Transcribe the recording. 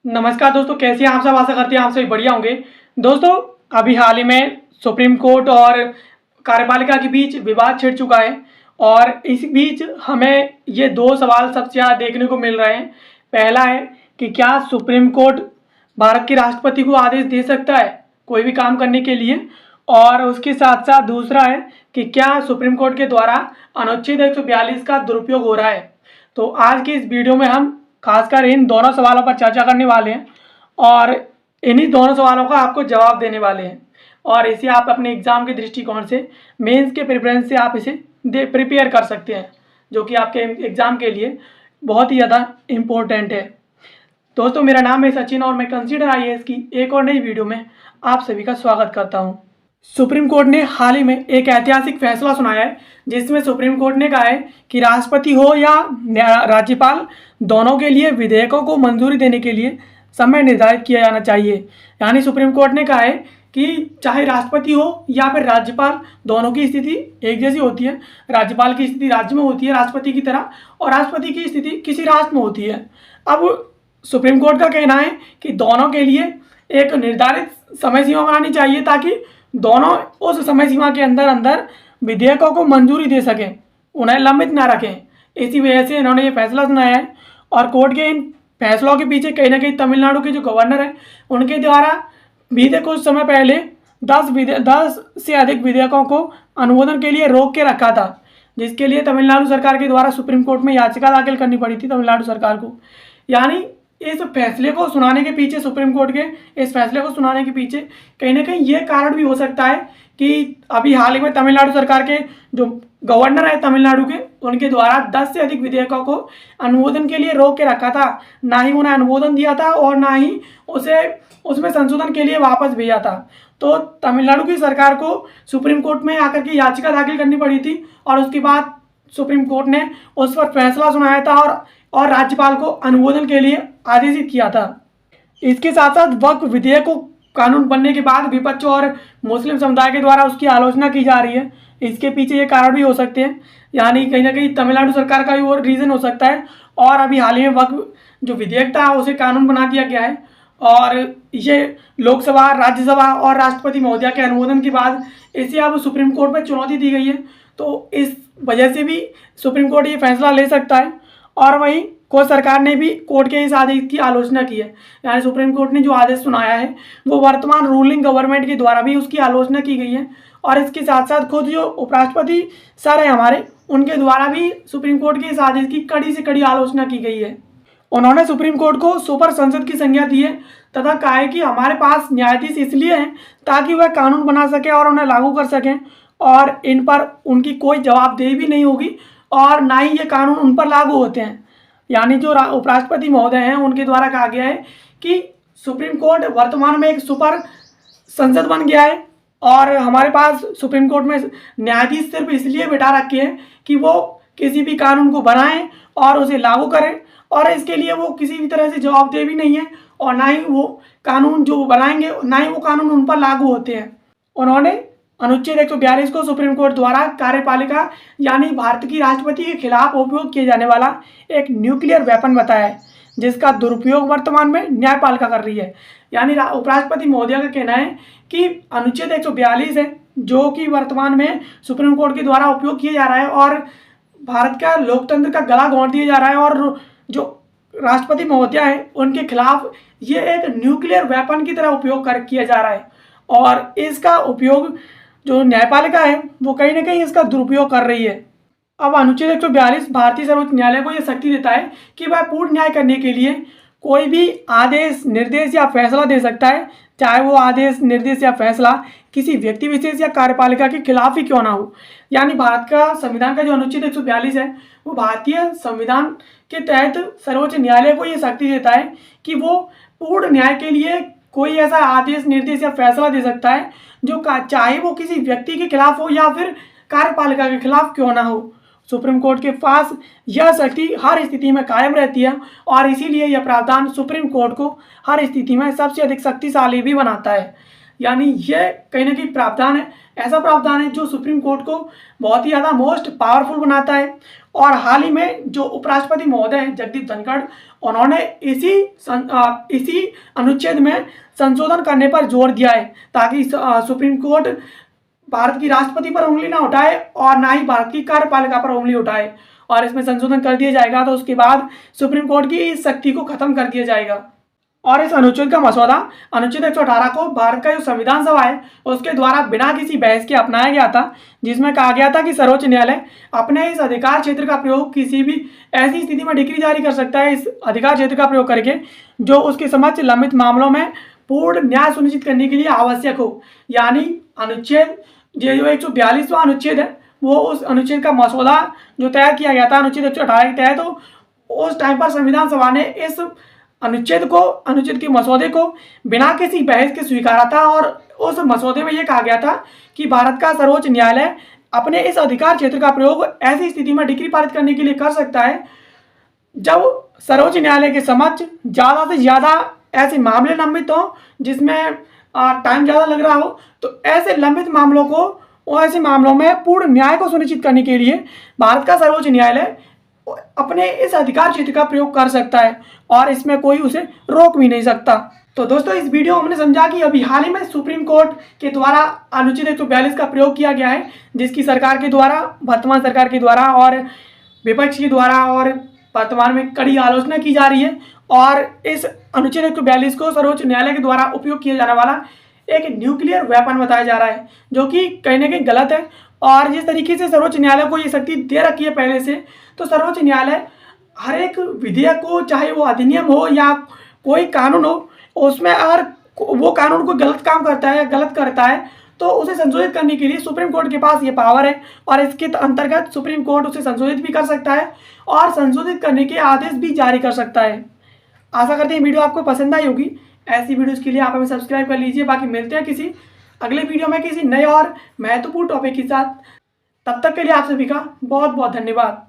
नमस्कार दोस्तों, कैसे हैं आप सब। आशा करते हैं आप सभी बढ़िया होंगे। दोस्तों, अभी हाल ही में सुप्रीम कोर्ट और कार्यपालिका के बीच विवाद छिड़ चुका है और इस बीच हमें ये दो सवाल सबसे ज़्यादा देखने को मिल रहे हैं। पहला है कि क्या सुप्रीम कोर्ट भारत के राष्ट्रपति को आदेश दे सकता है कोई भी काम करने के लिए, और उसके साथ साथ दूसरा है कि क्या सुप्रीम कोर्ट के द्वारा अनुच्छेद 142 का दुरुपयोग हो रहा है। तो आज की इस वीडियो में हम खासकर इन दोनों सवालों पर चर्चा करने वाले हैं और इन्हीं दोनों सवालों का आपको जवाब देने वाले हैं, और इसे आप अपने एग्ज़ाम के दृष्टिकोण से, मेंस के प्रेफरेंस से आप इसे प्रिपेयर कर सकते हैं, जो कि आपके एग्ज़ाम के लिए बहुत ही ज़्यादा इम्पोर्टेंट है। दोस्तों, मेरा नाम है सचिन और मैं कंसीडर आईएएस की एक और नई वीडियो में आप सभी का स्वागत करता हूं। सुप्रीम कोर्ट ने हाल ही में एक ऐतिहासिक फैसला सुनाया है, जिसमें सुप्रीम कोर्ट ने कहा है कि राष्ट्रपति हो या राज्यपाल, दोनों के लिए विधेयकों को मंजूरी देने के लिए समय निर्धारित किया जाना चाहिए। यानी सुप्रीम कोर्ट ने कहा है कि चाहे राष्ट्रपति हो या फिर राज्यपाल, दोनों की स्थिति एक जैसी होती है। राज्यपाल की स्थिति राज्य में होती है राष्ट्रपति की तरह, और राष्ट्रपति की स्थिति किसी राष्ट्र में होती है। अब सुप्रीम कोर्ट का कहना है कि दोनों के लिए एक निर्धारित समय सीमा बनानी चाहिए, ताकि दोनों उस समय सीमा के अंदर अंदर विधेयकों को मंजूरी दे सकें, उन्हें लंबित ना रखें। इसी वजह से इन्होंने ये फैसला सुनाया है। और कोर्ट के इन फैसलों के पीछे कहीं ना कहीं तमिलनाडु के जो गवर्नर हैं, उनके द्वारा बीते कुछ समय पहले 10 से अधिक विधेयकों को अनुमोदन के लिए रोक के रखा था, जिसके लिए तमिलनाडु सरकार के द्वारा सुप्रीम कोर्ट में याचिका दाखिल करनी पड़ी थी तमिलनाडु सरकार को। यानी इस फैसले को सुनाने के पीछे, सुप्रीम कोर्ट के इस फैसले को सुनाने के पीछे कहीं ना कहीं ये कारण भी हो सकता है कि अभी हाल ही में तमिलनाडु सरकार के जो गवर्नर है तमिलनाडु के, उनके द्वारा 10 से अधिक विधेयकों को अनुमोदन के लिए रोक के रखा था। ना ही उन्हें अनुमोदन दिया था और ना ही उसे उसमें संशोधन के लिए वापस भेजा था। तो तमिलनाडु की सरकार को सुप्रीम कोर्ट में आकर के याचिका दाखिल करनी पड़ी थी, और उसके बाद सुप्रीम कोर्ट ने उस पर फैसला सुनाया था और राज्यपाल को अनुमोदन के लिए आदेशित किया था। इसके साथ साथ वक्फ विधेयक को कानून बनने के बाद विपक्ष और मुस्लिम समुदाय के द्वारा उसकी आलोचना की जा रही है। इसके पीछे ये कारण भी हो सकते हैं, यानी कहीं ना कहीं तमिलनाडु सरकार का भी वो रीज़न हो सकता है। और अभी हाल ही में वक्फ जो विधेयक था उसे कानून बना दिया गया है, और ये लोकसभा, राज्यसभा और राष्ट्रपति महोदया के अनुमोदन के बाद इसे अब सुप्रीम कोर्ट में चुनौती दी गई है। तो इस वजह से भी सुप्रीम कोर्ट ये फैसला ले सकता है। और वहीं कोर्ट सरकार ने भी कोर्ट के इस आदेश की आलोचना की है। यानी सुप्रीम कोर्ट ने जो आदेश सुनाया है वो वर्तमान रूलिंग गवर्नमेंट के द्वारा भी उसकी आलोचना की गई है, और इसके साथ साथ खुद जो उपराष्ट्रपति सर हैं हमारे, उनके द्वारा भी सुप्रीम कोर्ट के इस आदेश की कड़ी से कड़ी आलोचना की गई है। उन्होंने सुप्रीम कोर्ट को सुपर संसद की संज्ञा दी है तथा कहा है कि हमारे पास न्यायाधीश इसलिए हैं ताकि वह कानून बना सकें और उन्हें लागू कर सकें, और इन पर उनकी कोई जवाबदेही भी नहीं होगी और ना ही ये कानून उन पर लागू होते हैं। यानी जो उपराष्ट्रपति महोदय हैं, उनके द्वारा कहा गया है कि सुप्रीम कोर्ट वर्तमान में एक सुपर संसद बन गया है, और हमारे पास सुप्रीम कोर्ट में न्यायाधीश सिर्फ इसलिए बिठा रखे हैं कि वो किसी भी कानून को बनाएं और उसे लागू करें, और इसके लिए वो किसी भी तरह से जवाबदेह भी नहीं है, और ना ही वो कानून जो बनाएंगे, ना ही वो कानून उन पर लागू होते हैं। उन्होंने अनुच्छेद 142 को सुप्रीम कोर्ट द्वारा कार्यपालिका यानी भारत की राष्ट्रपति के खिलाफ उपयोग किए जाने वाला एक न्यूक्लियर वेपन बताया है, जिसका दुरुपयोग वर्तमान में न्यायपालिका कर रही है। यानी उपराष्ट्रपति महोदया का कहना है कि अनुच्छेद 142 है, जो कि वर्तमान में सुप्रीम कोर्ट के द्वारा उपयोग किया जा रहा है और भारत का लोकतंत्र का गला घोंट दिया जा रहा है, और जो राष्ट्रपति महोदया है उनके खिलाफ ये एक न्यूक्लियर वेपन की तरह उपयोग किया जा रहा है, और इसका उपयोग जो न्यायपालिका है वो कहीं ना कहीं इसका दुरुपयोग कर रही है। अब अनुच्छेद 142 भारतीय सर्वोच्च न्यायालय को यह शक्ति देता है कि वह पूर्ण न्याय करने के लिए कोई भी आदेश, निर्देश या फैसला दे सकता है, चाहे वो आदेश, निर्देश या फैसला किसी व्यक्ति विशेष या कार्यपालिका के खिलाफ ही क्यों ना हो। यानी भारत का संविधान का जो अनुच्छेद 142 है वो भारतीय संविधान के तहत सर्वोच्च न्यायालय को ये शक्ति देता है कि वो पूर्ण न्याय के लिए कोई ऐसा आदेश, निर्देश या फैसला दे सकता है जो चाहे वो किसी व्यक्ति के खिलाफ हो या फिर कार्यपालिका के खिलाफ क्यों ना हो। सुप्रीम कोर्ट के पास यह शक्ति हर स्थिति में कायम रहती है, और इसीलिए यह प्रावधान सुप्रीम कोर्ट को हर स्थिति में सबसे अधिक शक्तिशाली भी बनाता है। यानी ये कहीं ना कहीं प्रावधान है, ऐसा प्रावधान है जो सुप्रीम कोर्ट को बहुत ही ज़्यादा मोस्ट पावरफुल बनाता है। और हाल ही में जो उपराष्ट्रपति महोदय हैं जगदीप धनखड़, उन्होंने इसी अनुच्छेद में संशोधन करने पर जोर दिया है ताकि सुप्रीम कोर्ट भारत की राष्ट्रपति पर उंगली ना उठाए और ना ही भारत की कार्यपालिका पर उंगली उठाए। और इसमें संशोधन कर दिया जाएगा तो उसके बाद सुप्रीम कोर्ट की इस शक्ति को खत्म कर दिया जाएगा। और इस अनुच्छेद का मसौदा अनुच्छेद 118 को भारत का जो संविधान सभा है उसके द्वारा बिना किसी बहस के अपनाया गया था, जिसमें कहा गया था कि सर्वोच्च न्यायालय अपने इस अधिकार क्षेत्र का प्रयोग किसी भी ऐसी स्थिति में डिक्री जारी कर सकता है इस अधिकार क्षेत्र का प्रयोग करके जो उसके समक्ष लंबित मामलों में पूर्ण न्याय सुनिश्चित करने के लिए आवश्यक हो। यानी अनुच्छेद जो 142वां अनुच्छेद है वो उस अनुच्छेद का मसौदा जो तैयार किया गया था अनुच्छेद 118 के तहत, तो उस टाइम पर संविधान सभा ने इस अनुच्छेद के मसौदे को बिना किसी बहस के स्वीकारा था। और उस मसौदे में यह कहा गया था कि भारत का सर्वोच्च न्यायालय अपने इस अधिकार क्षेत्र का प्रयोग ऐसी स्थिति में डिक्री पारित करने के लिए कर सकता है जब सर्वोच्च न्यायालय के समक्ष ज़्यादा से ज़्यादा ऐसे मामले लंबित हों जिसमें टाइम ज़्यादा लग रहा हो। तो ऐसे लंबित मामलों को और ऐसे मामलों में पूर्ण न्याय को सुनिश्चित करने के लिए भारत का सर्वोच्च न्यायालय अपने इस अधिकार क्षेत्र का प्रयोग कर सकता है और इसमें कोई उसे रोक भी नहीं सकता। तो दोस्तों इस वीडियो में हमने समझा कि अभी हाल ही में सुप्रीम कोर्ट के द्वारा अनुच्छेद 142 का प्रयोग किया गया है, जिसकी सरकार के द्वारा, वर्तमान सरकार के द्वारा और विपक्ष के द्वारा और वर्तमान में कड़ी आलोचना की जा रही है। और इस अनुच्छेद 142 को सर्वोच्च न्यायालय के द्वारा उपयोग किया जाने वाला एक न्यूक्लियर वेपन बताया जा रहा है, जो कि कहीं ना कहीं गलत है। और जिस तरीके से सर्वोच्च न्यायालय को ये शक्ति दे रखी है पहले से, तो सर्वोच्च न्यायालय हर एक विधेयक को, चाहे वो अधिनियम हो या कोई कानून हो, उसमें अगर वो कानून को गलत काम करता है या गलत करता है तो उसे संशोधित करने के लिए सुप्रीम कोर्ट के पास ये पावर है। और इसके अंतर्गत सुप्रीम कोर्ट उसे संशोधित भी कर सकता है और संशोधित करने के आदेश भी जारी कर सकता है। आशा करते हैं वीडियो आपको पसंद आई होगी। ऐसी वीडियोस के लिए आप हमें सब्सक्राइब कर लीजिए। बाकी मिलते हैं किसी अगले वीडियो में किसी नए और महत्वपूर्ण टॉपिक के साथ। तब तक के लिए आप सभी का बहुत बहुत धन्यवाद।